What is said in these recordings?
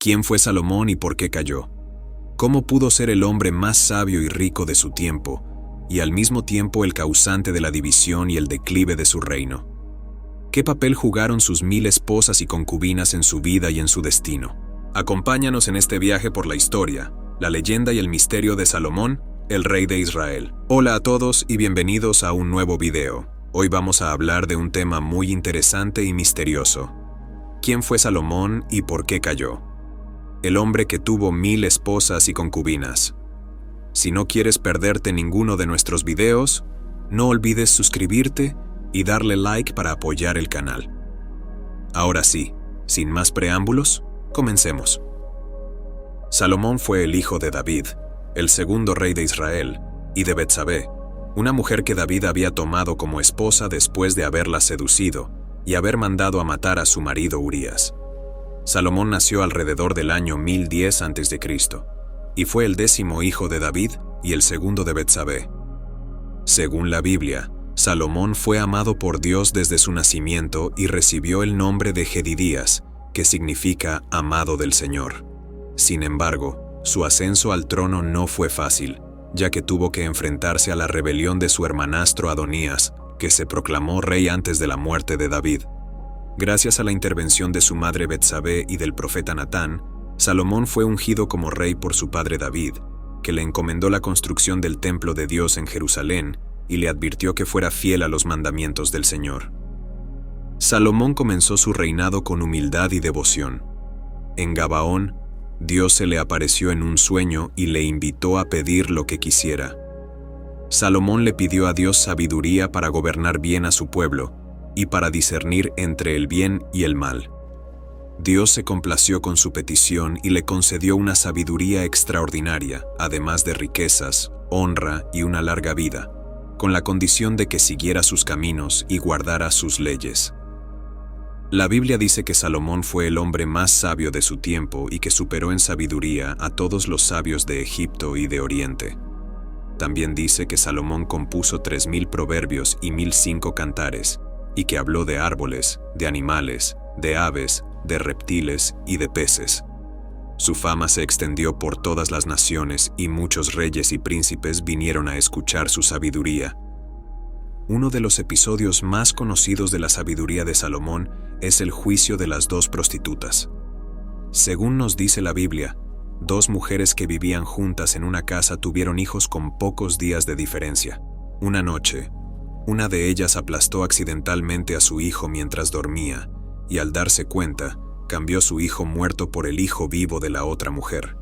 ¿Quién fue Salomón y por qué cayó? ¿Cómo pudo ser el hombre más sabio y rico de su tiempo, y al mismo tiempo el causante de la división y el declive de su reino? ¿Qué papel jugaron sus 1000 esposas y concubinas en su vida y en su destino? Acompáñanos en este viaje por la historia, la leyenda y el misterio de Salomón, el rey de Israel. Hola a todos y bienvenidos a un nuevo video. Hoy vamos a hablar de un tema muy interesante y misterioso. ¿Quién fue Salomón y por qué cayó? El hombre que tuvo 1000 esposas y concubinas. Si no quieres perderte ninguno de nuestros videos, no olvides suscribirte y darle like para apoyar el canal. Ahora sí, sin más preámbulos, comencemos. Salomón fue el hijo de David, el segundo rey de Israel, y de Betsabé, una mujer que David había tomado como esposa después de haberla seducido y haber mandado a matar a su marido Urías. Salomón nació alrededor del año 1010 a.C. y fue el 10º hijo de David y el segundo de Betsabé. Según la Biblia, Salomón fue amado por Dios desde su nacimiento y recibió el nombre de Jedidías, que significa amado del Señor. Sin embargo, su ascenso al trono no fue fácil, ya que tuvo que enfrentarse a la rebelión de su hermanastro Adonías, que se proclamó rey antes de la muerte de David. Gracias a la intervención de su madre Betsabé y del profeta Natán, Salomón fue ungido como rey por su padre David, que le encomendó la construcción del templo de Dios en Jerusalén y le advirtió que fuera fiel a los mandamientos del Señor. Salomón comenzó su reinado con humildad y devoción. En Gabaón, Dios se le apareció en un sueño y le invitó a pedir lo que quisiera. Salomón le pidió a Dios sabiduría para gobernar bien a su pueblo y para discernir entre el bien y el mal. Dios se complació con su petición y le concedió una sabiduría extraordinaria, además de riquezas, honra y una larga vida, con la condición de que siguiera sus caminos y guardara sus leyes. La Biblia dice que Salomón fue el hombre más sabio de su tiempo y que superó en sabiduría a todos los sabios de Egipto y de Oriente. También dice que Salomón compuso 3000 proverbios y 1005 cantares, y que habló de árboles, de animales, de aves, de reptiles y de peces. Su fama se extendió por todas las naciones y muchos reyes y príncipes vinieron a escuchar su sabiduría. Uno de los episodios más conocidos de la sabiduría de Salomón es el juicio de las 2 prostitutas. Según nos dice la Biblia, 2 mujeres que vivían juntas en una casa tuvieron hijos con pocos días de diferencia. Una noche, una de ellas aplastó accidentalmente a su hijo mientras dormía, y al darse cuenta, cambió su hijo muerto por el hijo vivo de la otra mujer.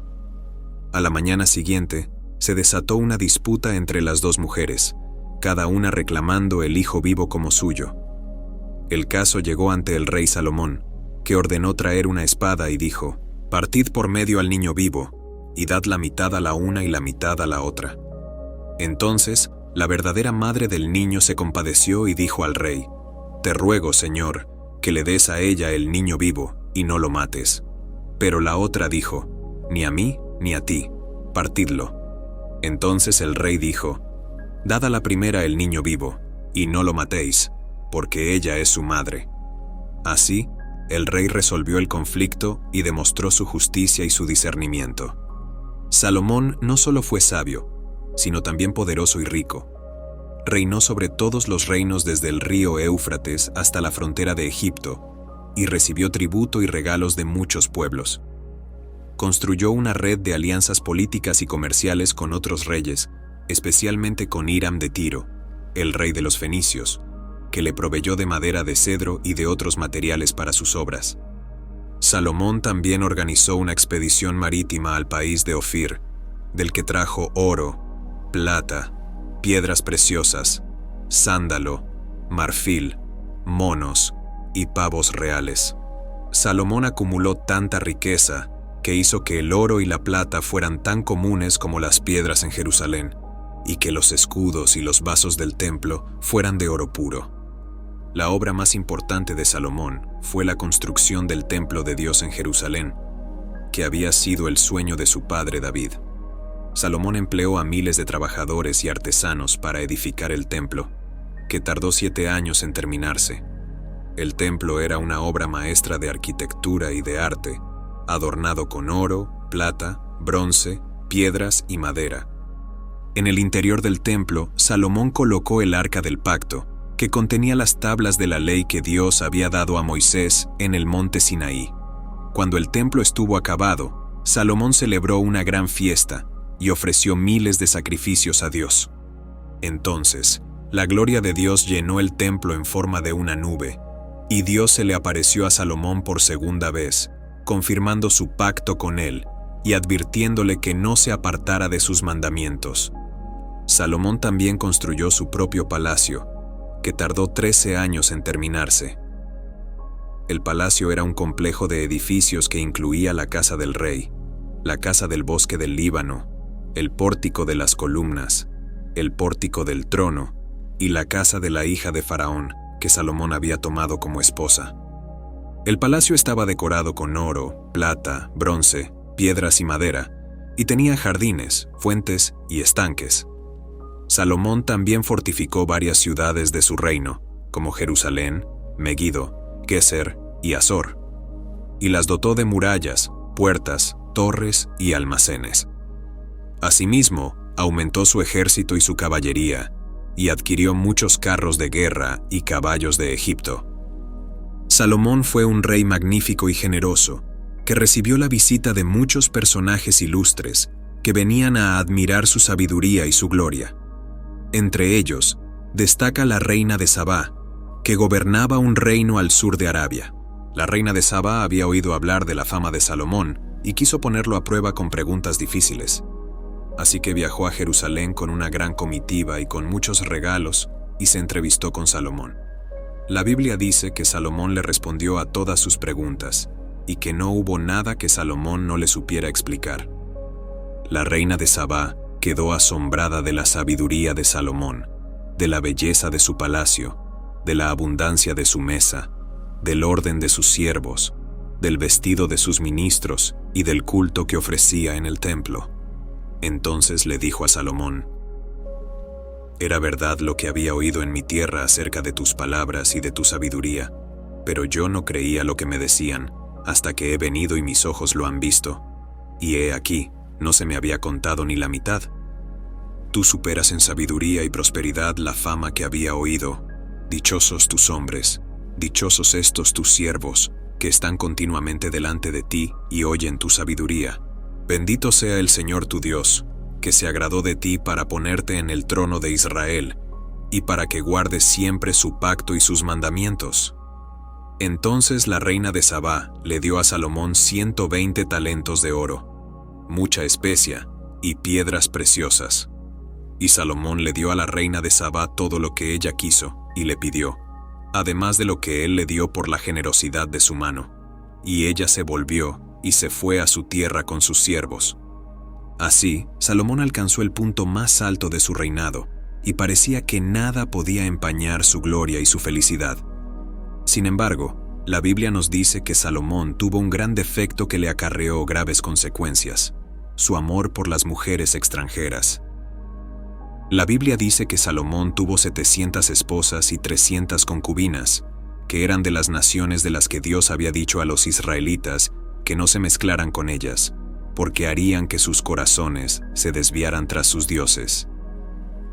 A la mañana siguiente, se desató una disputa entre las 2 mujeres, cada una reclamando el hijo vivo como suyo. El caso llegó ante el rey Salomón, que ordenó traer una espada y dijo: «Partid por medio al niño vivo, y dad la mitad a la una y la mitad a la otra». Entonces, la verdadera madre del niño se compadeció y dijo al rey: «Te ruego, Señor, que le des a ella el niño vivo, y no lo mates». Pero la otra dijo: «Ni a mí ni a ti, partidlo». Entonces el rey dijo: «Dad a la primera el niño vivo, y no lo matéis, porque ella es su madre». Así, el rey resolvió el conflicto y demostró su justicia y su discernimiento. Salomón no solo fue sabio, sino también poderoso y rico. Reinó sobre todos los reinos desde el río Éufrates hasta la frontera de Egipto, y recibió tributo y regalos de muchos pueblos. Construyó una red de alianzas políticas y comerciales con otros reyes, especialmente con Hiram de Tiro, el rey de los fenicios, que le proveyó de madera de cedro y de otros materiales para sus obras. Salomón también organizó una expedición marítima al país de Ofir, del que trajo oro, plata, piedras preciosas, sándalo, marfil, monos y pavos reales. Salomón acumuló tanta riqueza que hizo que el oro y la plata fueran tan comunes como las piedras en Jerusalén, y que los escudos y los vasos del templo fueran de oro puro. La obra más importante de Salomón fue la construcción del templo de Dios en Jerusalén, que había sido el sueño de su padre David. Salomón empleó a miles de trabajadores y artesanos para edificar el templo, que tardó 7 años en terminarse. El templo era una obra maestra de arquitectura y de arte, adornado con oro, plata, bronce, piedras y madera. En el interior del templo, Salomón colocó el arca del pacto, que contenía las tablas de la ley que Dios había dado a Moisés en el monte Sinaí. Cuando el templo estuvo acabado, Salomón celebró una gran fiesta y ofreció miles de sacrificios a Dios. Entonces, la gloria de Dios llenó el templo en forma de una nube, y Dios se le apareció a Salomón por segunda vez, confirmando su pacto con él y advirtiéndole que no se apartara de sus mandamientos. Salomón también construyó su propio palacio, que tardó 13 años en terminarse. El palacio era un complejo de edificios que incluía la casa del rey, la casa del bosque del Líbano, el pórtico de las columnas, el pórtico del trono y la casa de la hija de Faraón, que Salomón había tomado como esposa. El palacio estaba decorado con oro, plata, bronce, piedras y madera, y tenía jardines, fuentes y estanques. Salomón también fortificó varias ciudades de su reino, como Jerusalén, Megiddo, Geser y Azor, y las dotó de murallas, puertas, torres y almacenes. Asimismo, aumentó su ejército y su caballería, y adquirió muchos carros de guerra y caballos de Egipto. Salomón fue un rey magnífico y generoso, que recibió la visita de muchos personajes ilustres que venían a admirar su sabiduría y su gloria. Entre ellos, destaca la reina de Sabá, que gobernaba un reino al sur de Arabia. La reina de Sabá había oído hablar de la fama de Salomón y quiso ponerlo a prueba con preguntas difíciles. Así que viajó a Jerusalén con una gran comitiva y con muchos regalos y se entrevistó con Salomón. La Biblia dice que Salomón le respondió a todas sus preguntas y que no hubo nada que Salomón no le supiera explicar. La reina de Sabá quedó asombrada de la sabiduría de Salomón, de la belleza de su palacio, de la abundancia de su mesa, del orden de sus siervos, del vestido de sus ministros y del culto que ofrecía en el templo. Entonces le dijo a Salomón: «Era verdad lo que había oído en mi tierra acerca de tus palabras y de tu sabiduría, pero yo no creía lo que me decían, hasta que he venido y mis ojos lo han visto, y he aquí, no se me había contado ni la mitad. Tú superas en sabiduría y prosperidad la fama que había oído. Dichosos tus hombres, dichosos estos tus siervos, que están continuamente delante de ti y oyen tu sabiduría. Bendito sea el Señor tu Dios, que se agradó de ti para ponerte en el trono de Israel, y para que guardes siempre su pacto y sus mandamientos». Entonces la reina de Sabá le dio a Salomón 120 talentos de oro, mucha especia y piedras preciosas. Y Salomón le dio a la reina de Sabá todo lo que ella quiso y le pidió, además de lo que él le dio por la generosidad de su mano. Y ella se volvió y se fue a su tierra con sus siervos. Así, Salomón alcanzó el punto más alto de su reinado, y parecía que nada podía empañar su gloria y su felicidad. Sin embargo, la Biblia nos dice que Salomón tuvo un gran defecto que le acarreó graves consecuencias: su amor por las mujeres extranjeras. La Biblia dice que Salomón tuvo 700 esposas y 300 concubinas, que eran de las naciones de las que Dios había dicho a los israelitas que no se mezclaran con ellas, porque harían que sus corazones se desviaran tras sus dioses.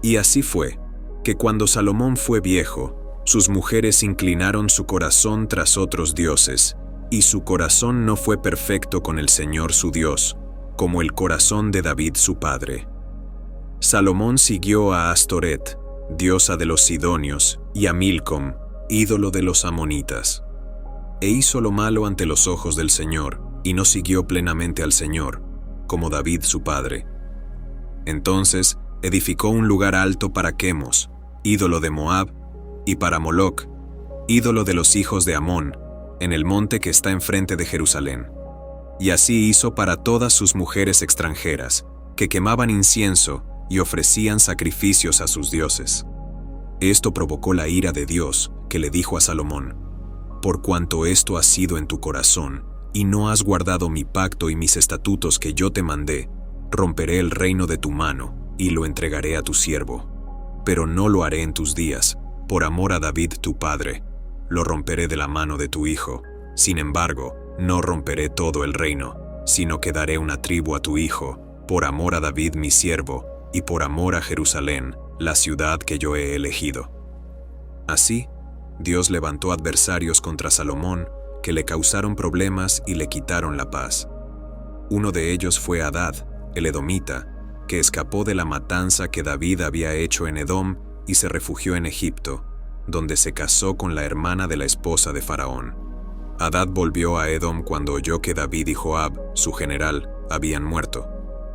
Y así fue, que cuando Salomón fue viejo, sus mujeres inclinaron su corazón tras otros dioses, y su corazón no fue perfecto con el Señor su Dios, como el corazón de David su padre. Salomón siguió a Astoret, diosa de los sidonios, y a Milcom, ídolo de los amonitas. E hizo lo malo ante los ojos del Señor, y no siguió plenamente al Señor, como David su padre. Entonces edificó un lugar alto para Quemos, ídolo de Moab, y para Moloc, ídolo de los hijos de Amón, en el monte que está enfrente de Jerusalén. Y así hizo para todas sus mujeres extranjeras, que quemaban incienso y ofrecían sacrificios a sus dioses. Esto provocó la ira de Dios, que le dijo a Salomón: «Por cuanto esto ha sido en tu corazón, y no has guardado mi pacto y mis estatutos que yo te mandé, romperé el reino de tu mano, y lo entregaré a tu siervo. Pero no lo haré en tus días, por amor a David tu padre, lo romperé de la mano de tu hijo. Sin embargo, no romperé todo el reino, sino que daré una tribu a tu hijo, por amor a David mi siervo, y por amor a Jerusalén, la ciudad que yo he elegido. Así, Dios levantó adversarios contra Salomón, que le causaron problemas y le quitaron la paz. Uno de ellos fue Hadad, el edomita, que escapó de la matanza que David había hecho en Edom y se refugió en Egipto, donde se casó con la hermana de la esposa de Faraón. Hadad volvió a Edom cuando oyó que David y Joab, su general, habían muerto,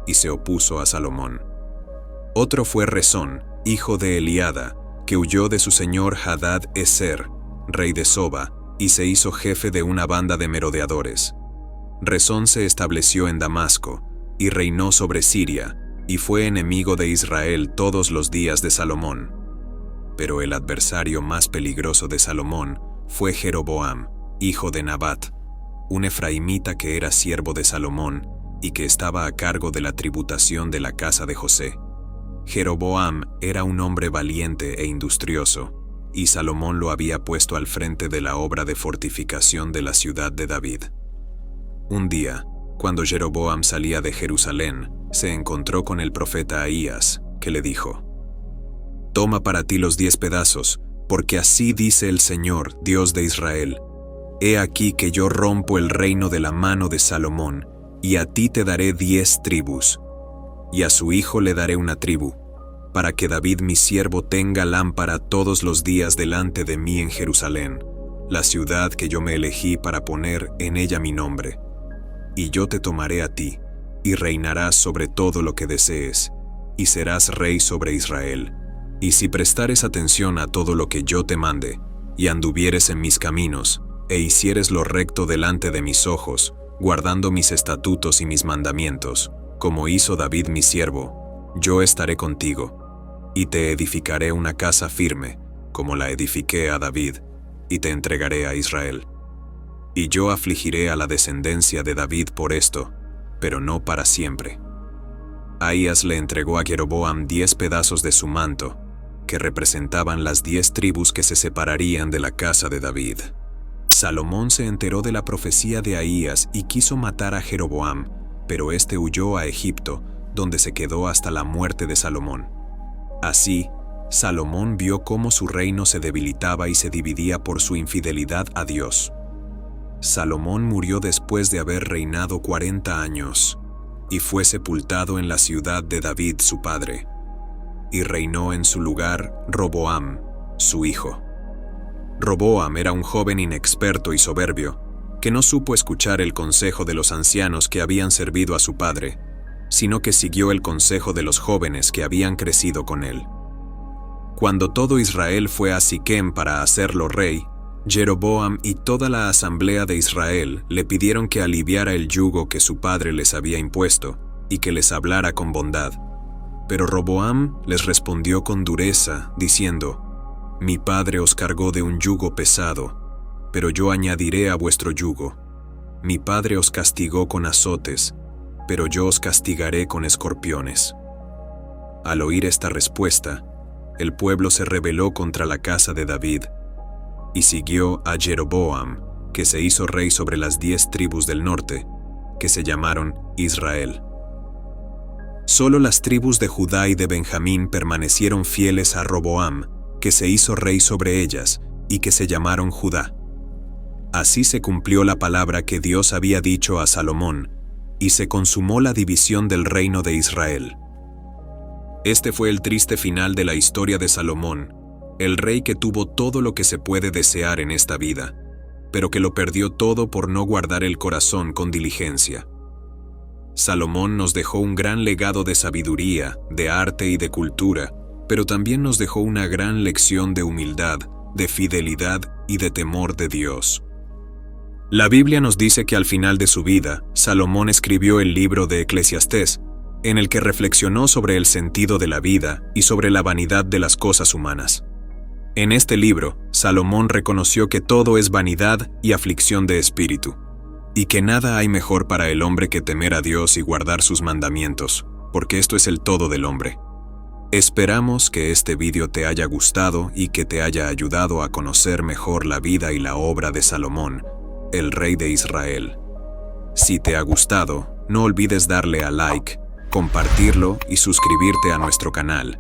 y se opuso a Salomón. Otro fue Rezón, hijo de Eliada, que huyó de su señor Hadad-Ezer, rey de Soba, y se hizo jefe de una banda de merodeadores. Rezón se estableció en Damasco, y reinó sobre Siria, y fue enemigo de Israel todos los días de Salomón. Pero el adversario más peligroso de Salomón fue Jeroboam, hijo de Nabat, un efraimita que era siervo de Salomón y que estaba a cargo de la tributación de la casa de José. Jeroboam era un hombre valiente e industrioso, y Salomón lo había puesto al frente de la obra de fortificación de la ciudad de David. Un día, cuando Jeroboam salía de Jerusalén, se encontró con el profeta Ahías, que le dijo: «Toma para ti los 10 pedazos, porque así dice el Señor, Dios de Israel: He aquí que yo rompo el reino de la mano de Salomón, y a ti te daré 10 tribus, y a su hijo le daré una tribu, para que David mi siervo tenga lámpara todos los días delante de mí en Jerusalén, la ciudad que yo me elegí para poner en ella mi nombre. Y yo te tomaré a ti, y reinarás sobre todo lo que desees, y serás rey sobre Israel. Y si prestares atención a todo lo que yo te mande, y anduvieres en mis caminos, e hicieres lo recto delante de mis ojos, guardando mis estatutos y mis mandamientos, como hizo David mi siervo, yo estaré contigo, y te edificaré una casa firme, como la edifiqué a David, y te entregaré a Israel. Y yo afligiré a la descendencia de David por esto, pero no para siempre». Ahías le entregó a Jeroboam 10 pedazos de su manto, que representaban las 10 tribus que se separarían de la casa de David. Salomón se enteró de la profecía de Ahías y quiso matar a Jeroboam, pero éste huyó a Egipto, donde se quedó hasta la muerte de Salomón. Así, Salomón vio cómo su reino se debilitaba y se dividía por su infidelidad a Dios. Salomón murió después de haber reinado 40 años, y fue sepultado en la ciudad de David su padre, y reinó en su lugar Roboam, su hijo. Roboam era un joven inexperto y soberbio, que no supo escuchar el consejo de los ancianos que habían servido a su padre, sino que siguió el consejo de los jóvenes que habían crecido con él. Cuando todo Israel fue a Siquem para hacerlo rey, Jeroboam y toda la asamblea de Israel le pidieron que aliviara el yugo que su padre les había impuesto y que les hablara con bondad. Pero Roboam les respondió con dureza, diciendo: «Mi padre os cargó de un yugo pesado, pero yo añadiré a vuestro yugo. Mi padre os castigó con azotes, pero yo os castigaré con escorpiones». Al oír esta respuesta, el pueblo se rebeló contra la casa de David, y siguió a Jeroboam, que se hizo rey sobre las 10 tribus del norte, que se llamaron Israel. Solo las tribus de Judá y de Benjamín permanecieron fieles a Roboam, que se hizo rey sobre ellas, y que se llamaron Judá. Así se cumplió la palabra que Dios había dicho a Salomón, y se consumó la división del reino de Israel. Este fue el triste final de la historia de Salomón, el rey que tuvo todo lo que se puede desear en esta vida, pero que lo perdió todo por no guardar el corazón con diligencia. Salomón nos dejó un gran legado de sabiduría, de arte y de cultura, pero también nos dejó una gran lección de humildad, de fidelidad y de temor de Dios. La Biblia nos dice que al final de su vida, Salomón escribió el libro de Eclesiastés, en el que reflexionó sobre el sentido de la vida y sobre la vanidad de las cosas humanas. En este libro, Salomón reconoció que todo es vanidad y aflicción de espíritu, y que nada hay mejor para el hombre que temer a Dios y guardar sus mandamientos, porque esto es el todo del hombre. Esperamos que este vídeo te haya gustado y que te haya ayudado a conocer mejor la vida y la obra de Salomón, el rey de Israel. Si te ha gustado, no olvides darle a like, compartirlo y suscribirte a nuestro canal.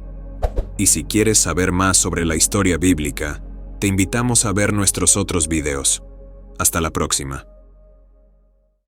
Y si quieres saber más sobre la historia bíblica, te invitamos a ver nuestros otros videos. Hasta la próxima.